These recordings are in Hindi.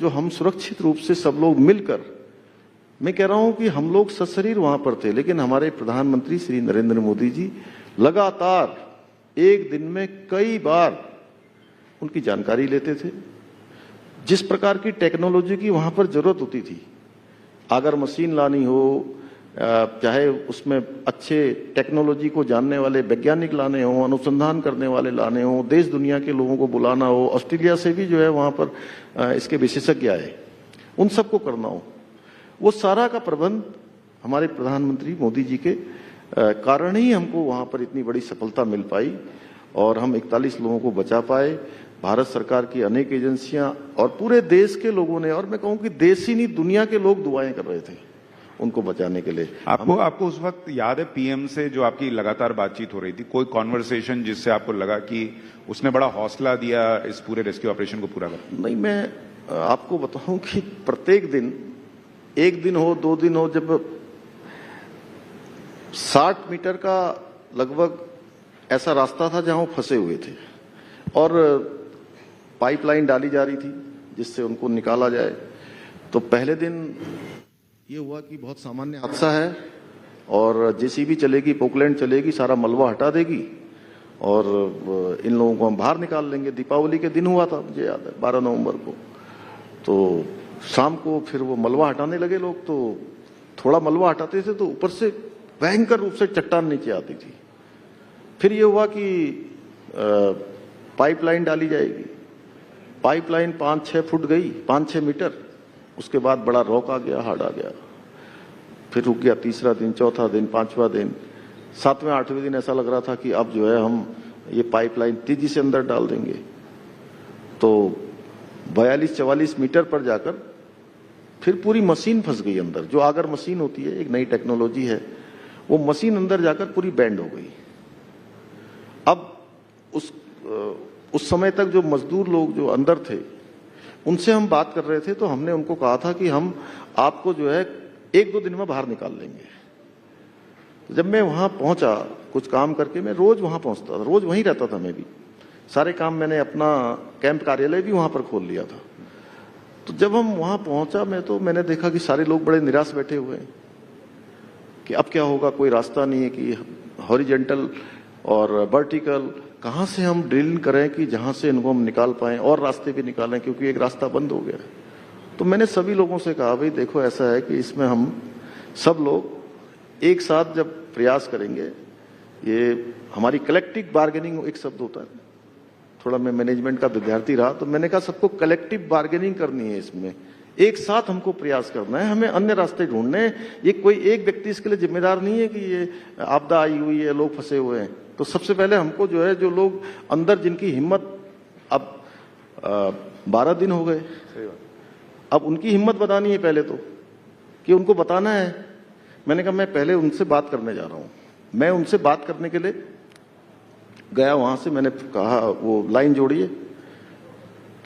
जो हम सुरक्षित रूप से सब लोग मिलकर, मैं कह रहा हूं कि हम लोग सशरीर वहां पर थे, लेकिन हमारे प्रधानमंत्री श्री नरेंद्र मोदी जी लगातार एक दिन में कई बार उनकी जानकारी लेते थे। जिस प्रकार की टेक्नोलॉजी की वहां पर जरूरत होती थी, अगर मशीन लानी हो, चाहे उसमें अच्छे टेक्नोलॉजी को जानने वाले वैज्ञानिक लाने हो, अनुसंधान करने वाले लाने हो, देश दुनिया के लोगों को बुलाना हो, ऑस्ट्रेलिया से भी जो है वहां पर इसके विशेषज्ञ आए, उन सबको करना हो, वो सारा का प्रबंध हमारे प्रधानमंत्री मोदी जी के कारण ही हमको वहां पर इतनी बड़ी सफलता मिल पाई और हम 41 लोगों को बचा पाए। भारत सरकार की अनेक एजेंसियां और पूरे देश के लोगों ने, और मैं कहूं कि देश ही नहीं दुनिया के लोग दुआएं कर रहे थे उनको बचाने के लिए। आपको उस वक्त याद है पीएम से जो आपकी लगातार बातचीत हो रही थी, कोई कॉन्वर्सेशन जिससे आपको लगा कि उसने बड़ा हौसला दिया इस पूरे रेस्क्यू ऑपरेशन को पूरा करने? नहीं, मैं आपको बताऊं कि प्रत्येक दिन, एक दिन हो, 2 दिन हो, जब 60 मीटर का लगभग ऐसा रास्ता था जहां वो फंसे हुए थे और पाइपलाइन डाली जा रही थी जिससे उनको निकाला जाए, तो पहले दिन ये हुआ कि बहुत सामान्य हादसा है और जेसीबी चलेगी, पोकलैंड चलेगी, सारा मलबा हटा देगी और इन लोगों को हम बाहर निकाल लेंगे। दीपावली के दिन हुआ था, मुझे याद है, 12 नवंबर को। तो शाम को फिर वो मलबा हटाने लगे लोग, तो थोड़ा मलबा हटाते थे तो ऊपर से भयंकर रूप से चट्टान नीचे आती थी। फिर ये हुआ कि पाइपलाइन डाली जाएगी, पाइपलाइन 5-6 फुट गई, 5-6 मीटर, उसके बाद बड़ा रॉक आ गया, हार्ड आ गया, फिर रुक गया। तीसरा दिन, चौथा दिन, 5वां दिन, 7वें 8वें दिन ऐसा लग रहा था कि अब जो है हम ये पाइपलाइन तेजी से अंदर डाल देंगे। तो 42-44 मीटर पर जाकर फिर पूरी मशीन फंस गई अंदर, जो आगर मशीन होती है, एक नई टेक्नोलॉजी है, वो मशीन अंदर जाकर पूरी बैंड हो गई। अब उस समय तक जो मजदूर लोग जो अंदर थे उनसे हम बात कर रहे थे, तो हमने उनको कहा था कि हम आपको जो है 1-2 दिन में बाहर निकाल लेंगे। जब मैं वहां पहुंचा कुछ काम करके, मैं रोज वहां पहुंचता था, रोज वहीं रहता था मैं भी, सारे काम मैंने अपना कैंप कार्यालय भी वहां पर खोल लिया था। तो जब हम वहां पहुंचा मैंने देखा कि सारे लोग बड़े निराश बैठे हुए हैं कि अब क्या होगा, कोई रास्ता नहीं है कि हॉरिजेंटल और वर्टिकल कहां से हम ड्रिल करें कि जहां से इनको हम निकाल पाएं, और रास्ते भी निकालें क्योंकि एक रास्ता बंद हो गया है। तो मैंने सभी लोगों से कहा, भाई देखो ऐसा है कि इसमें हम सब लोग एक साथ जब प्रयास करेंगे, ये हमारी कलेक्टिव बार्गेनिंग एक शब्द होता है, थोड़ा मैं मैनेजमेंट का विद्यार्थी रहा, तो मैंने कहा सबको कलेक्टिव बार्गेनिंग करनी है, इसमें एक साथ हमको प्रयास करना है, हमें अन्य रास्ते ढूंढने हैं। ये कोई एक व्यक्ति इसके लिए जिम्मेदार नहीं है कि ये आपदा आई हुई है, लोग फंसे हुए हैं। तो सबसे पहले हमको जो है, जो लोग अंदर जिनकी हिम्मत, अब 12 दिन हो गए, अब उनकी हिम्मत बतानी है पहले तो, कि उनको बताना है। मैंने कहा मैं पहले उनसे बात करने जा रहा हूं। मैं उनसे बात करने के लिए गया, वहां से मैंने कहा वो लाइन जोड़िए,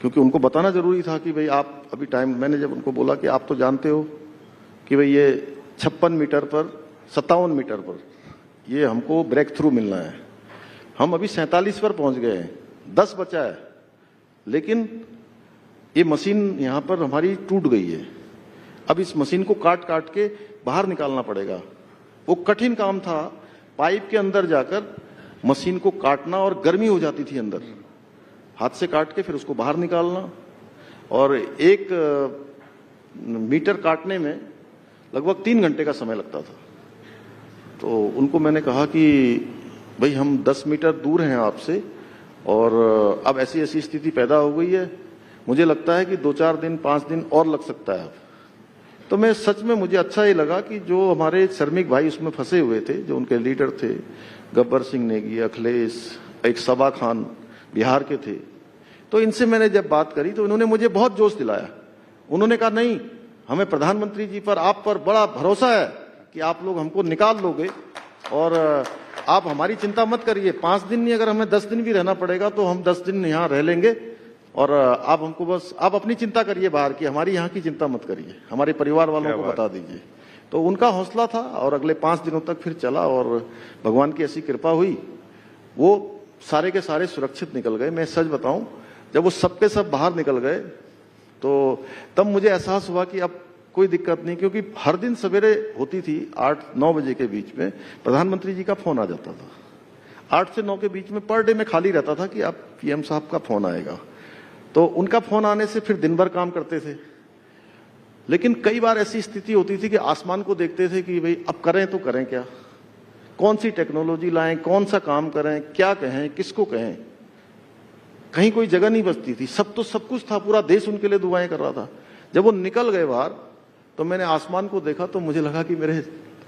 क्योंकि उनको बताना जरूरी था कि भाई आप अभी टाइम, मैंने जब उनको बोला कि आप तो जानते हो कि भाई ये 56 मीटर पर, 57 मीटर पर ये हमको ब्रेक थ्रू मिलना है, हम अभी 47 पर पहुंच गए हैं, 10 बचा है, लेकिन ये मशीन यहां पर हमारी टूट गई है। अब इस मशीन को काट काट के बाहर निकालना पड़ेगा। वो कठिन काम था, पाइप के अंदर जाकर मशीन को काटना, और गर्मी हो जाती थी अंदर, हाथ से काट के फिर उसको बाहर निकालना, और 1 मीटर काटने में लगभग 3 घंटे का समय लगता था। तो उनको मैंने कहा कि भाई हम 10 मीटर दूर हैं आपसे, और अब ऐसी ऐसी स्थिति पैदा हो गई है, मुझे लगता है कि 2-4 दिन 5 दिन और लग सकता है। तो मैं सच में, मुझे अच्छा ये लगा कि जो हमारे श्रमिक भाई उसमें फंसे हुए थे, जो उनके लीडर थे, गब्बर सिंह नेगी, अखिलेश, एक सबा खान बिहार के थे, तो इनसे मैंने जब बात करी तो इन्होंने मुझे बहुत जोश दिलाया। उन्होंने कहा नहीं, हमें प्रधानमंत्री जी पर, आप पर बड़ा भरोसा है कि आप लोग हमको निकाल लोगे, और आप हमारी चिंता मत करिए, 5 दिन नहीं, अगर हमें 10 दिन भी रहना पड़ेगा तो हम 10 दिन यहाँ रह लेंगे, और आप हमको बस, आप अपनी चिंता करिए बाहर की, हमारी यहाँ की चिंता मत करिए, हमारे परिवार वालों को बता दीजिए। तो उनका हौसला था, और अगले 5 दिनों तक फिर चला, और भगवान की ऐसी कृपा हुई, वो सारे के सारे सुरक्षित निकल गए। मैं सच बताऊं, जब वो सबके सब बाहर निकल गए तो तब मुझे एहसास हुआ कि अब कोई दिक्कत नहीं, क्योंकि हर दिन सवेरे होती थी 8-9 बजे के बीच में प्रधानमंत्री जी का फोन आ जाता था। 8 से 9 के बीच में पर डे में खाली रहता था कि अब पीएम साहब का फोन आएगा। तो उनका फोन आने से फिर दिन भर काम करते थे। लेकिन कई बार ऐसी स्थिति होती थी कि आसमान को देखते थे कि भाई अब करें तो करें क्या, कौन सी टेक्नोलॉजी लाएं, कौन सा काम करें, क्या कहें, किसको कहें। कहीं कोई जगह नहीं बचती थी। सब कुछ था, पूरा देश उनके लिए दुआएं कर रहा था। जब वो निकल गए बाहर तो मैंने आसमान को देखा तो मुझे लगा कि मेरे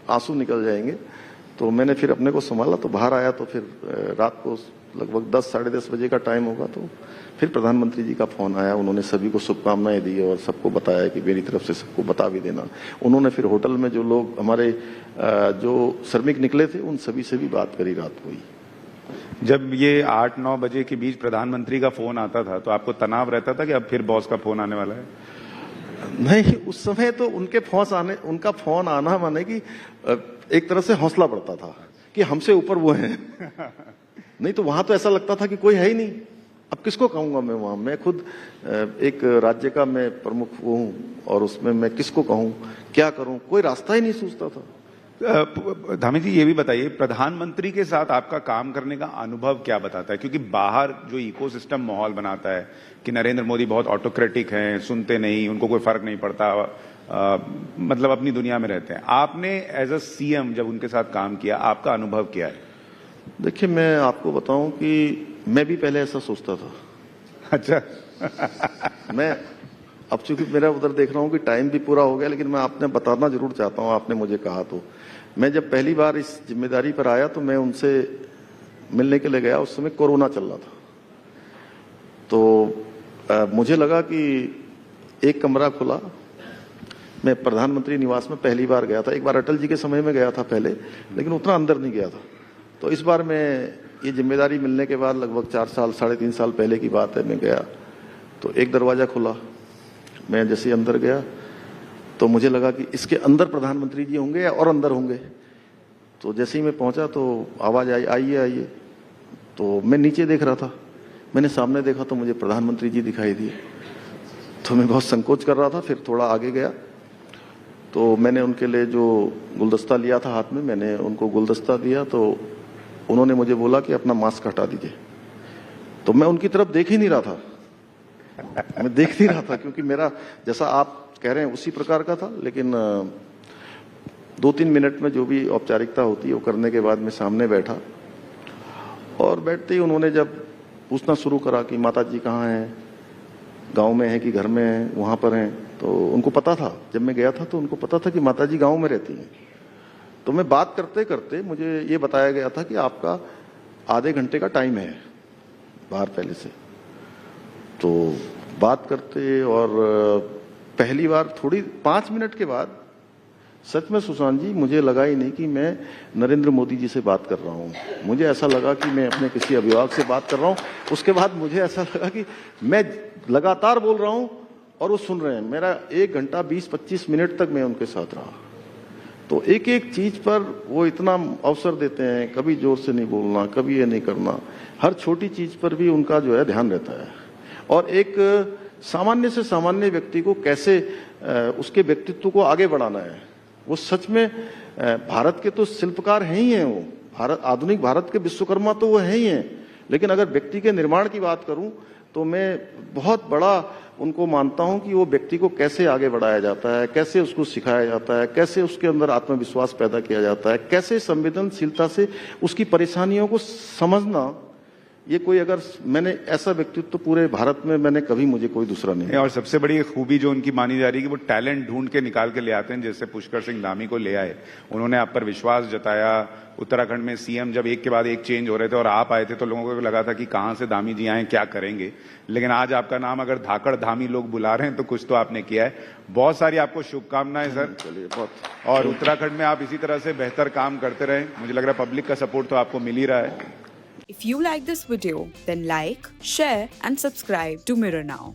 आंसू निकल जाएंगे। तो मैंने फिर अपने को संभाला, तो बाहर आया तो फिर रात को लगभग 10-10:30 बजे का टाइम होगा, तो फिर प्रधानमंत्री जी का फोन आया। उन्होंने सभी को शुभकामनाएं दी और सबको बताया कि मेरी तरफ से सबको बता भी देना। उन्होंने फिर होटल में जो लोग हमारे जो श्रमिक निकले थे उन सभी से भी बात करी रात को ही। जब ये 8-9 बजे के बीच प्रधानमंत्री का फोन आता था तो आपको तनाव रहता था कि अब फिर बॉस का फोन आने वाला है? नहीं, उस समय तो उनका फोन आना माने कि एक तरह से हौसला बढ़ता था कि हमसे ऊपर वो हैं। नहीं तो वहां तो ऐसा लगता था कि कोई है ही नहीं, अब किसको कहूंगा मैं वहां। मैं खुद एक राज्य का मैं प्रमुख वो हूं और उसमें मैं किसको कहूं, क्या करूं, कोई रास्ता ही नहीं सूझता था। धामी जी, ये भी बताइए प्रधानमंत्री के साथ आपका काम करने का अनुभव क्या बताता है? क्योंकि बाहर जो इकोसिस्टम माहौल बनाता है कि नरेंद्र मोदी बहुत ऑटोक्रेटिक हैं, सुनते नहीं, उनको कोई फर्क नहीं पड़ता, मतलब अपनी दुनिया में रहते हैं। आपने एज अ सीएम जब उनके साथ काम किया, आपका अनुभव क्या है? देखिए, मैं आपको बताऊं कि मैं भी पहले ऐसा सोचता था। अच्छा। मैं अब चूंकि मेरा उधर देख रहा हूं कि टाइम भी पूरा हो गया, लेकिन मैं आपने बताना जरूर चाहता हूं, आपने मुझे कहा तो। मैं जब पहली बार इस जिम्मेदारी पर आया तो मैं उनसे मिलने के लिए गया। उस समय कोरोना चल रहा था। तो मुझे लगा कि एक कमरा खुला। मैं प्रधानमंत्री निवास में पहली बार गया था। एक बार अटल जी के समय में गया था पहले, लेकिन उतना अंदर नहीं गया था। तो इस बार मैं ये जिम्मेदारी मिलने के बाद लगभग 3 साल पहले की बात है, मैं गया तो एक दरवाजा खुला। मैं जैसे अंदर गया तो मुझे लगा कि इसके अंदर प्रधानमंत्री जी होंगे या और अंदर होंगे। तो जैसे ही मैं पहुंचा तो आवाज आई, आइए आइए। तो मैं नीचे देख रहा था, मैंने सामने देखा तो मुझे प्रधानमंत्री जी दिखाई दिए। तो मैं बहुत संकोच कर रहा था, फिर थोड़ा आगे गया तो मैंने उनके लिए जो गुलदस्ता लिया था हाथ में, मैंने उनको गुलदस्ता दिया। तो उन्होंने मुझे बोला कि अपना मास्क हटा दीजिए। तो मैं उनकी तरफ देख ही नहीं रहा था, मैं देख नहीं रहा था, क्योंकि मेरा जैसा आप कह रहे हैं उसी प्रकार का था। लेकिन 2-3 मिनट में जो भी औपचारिकता होती है वो करने के बाद मैं सामने बैठा और बैठते ही उन्होंने जब पूछना शुरू करा कि माता जी कहाँ हैं, गांव में है कि घर में है, वहां पर हैं। तो उनको पता था, जब मैं गया था तो उनको पता था कि माता जी गांव में रहती हैं। तो मैं बात करते करते मुझे ये बताया गया था कि आपका आधे घंटे का टाइम है बाहर पहले से। तो बात करते और पहली बार थोड़ी 5 मिनट के बाद सच में सुशांत जी मुझे लगा ही नहीं कि मैं नरेंद्र मोदी जी से बात कर रहा हूँ। मुझे ऐसा लगा कि मैं अपने किसी अभिभावक से बात कर रहा हूँ। उसके बाद मुझे ऐसा लगा कि मैं लगातार बोल रहा हूँ और वो सुन रहे हैं। मेरा 1 घंटा 20-25 मिनट तक मैं उनके साथ रहा। तो एक एक चीज पर वो इतना अवसर देते हैं, कभी जोर से नहीं बोलना, कभी ये नहीं करना, हर छोटी चीज पर भी उनका जो है ध्यान रहता है। और एक सामान्य से सामान्य व्यक्ति को कैसे उसके व्यक्तित्व को आगे बढ़ाना है। वो सच में भारत के तो शिल्पकार हैं ही हैं। वो भारत, आधुनिक भारत के विश्वकर्मा तो वो हैं ही हैं। लेकिन अगर व्यक्ति के निर्माण की बात करूं तो मैं बहुत बड़ा उनको मानता हूं कि वो व्यक्ति को कैसे आगे बढ़ाया जाता है, कैसे उसको सिखाया जाता है, कैसे उसके अंदर आत्मविश्वास पैदा किया जाता है, कैसे संवेदनशीलता से उसकी परेशानियों को समझना। ये कोई अगर मैंने ऐसा व्यक्तित्व तो पूरे भारत में मैंने कभी, मुझे कोई दूसरा नहीं। और सबसे बड़ी खूबी जो उनकी मानी जा रही है कि वो टैलेंट ढूंढ के निकाल के ले आते हैं, जैसे पुष्कर सिंह धामी को ले आए, उन्होंने आप पर विश्वास जताया। उत्तराखंड में सीएम जब एक के बाद एक चेंज हो रहे थे और आप आए थे तो लोगों को लगा था कि कहां से धामी जी आए, क्या करेंगे। लेकिन आज आपका नाम अगर धाकड़ धामी लोग बुला रहे हैं तो कुछ तो आपने किया है। बहुत सारी आपको शुभकामनाएं सर। चलिए, बहुत। और उत्तराखंड में आप इसी तरह से बेहतर काम करते रहे। मुझे लग रहा है पब्लिक का सपोर्ट तो आपको मिल ही रहा है। If you like this video, then like, share and subscribe to Mirror Now.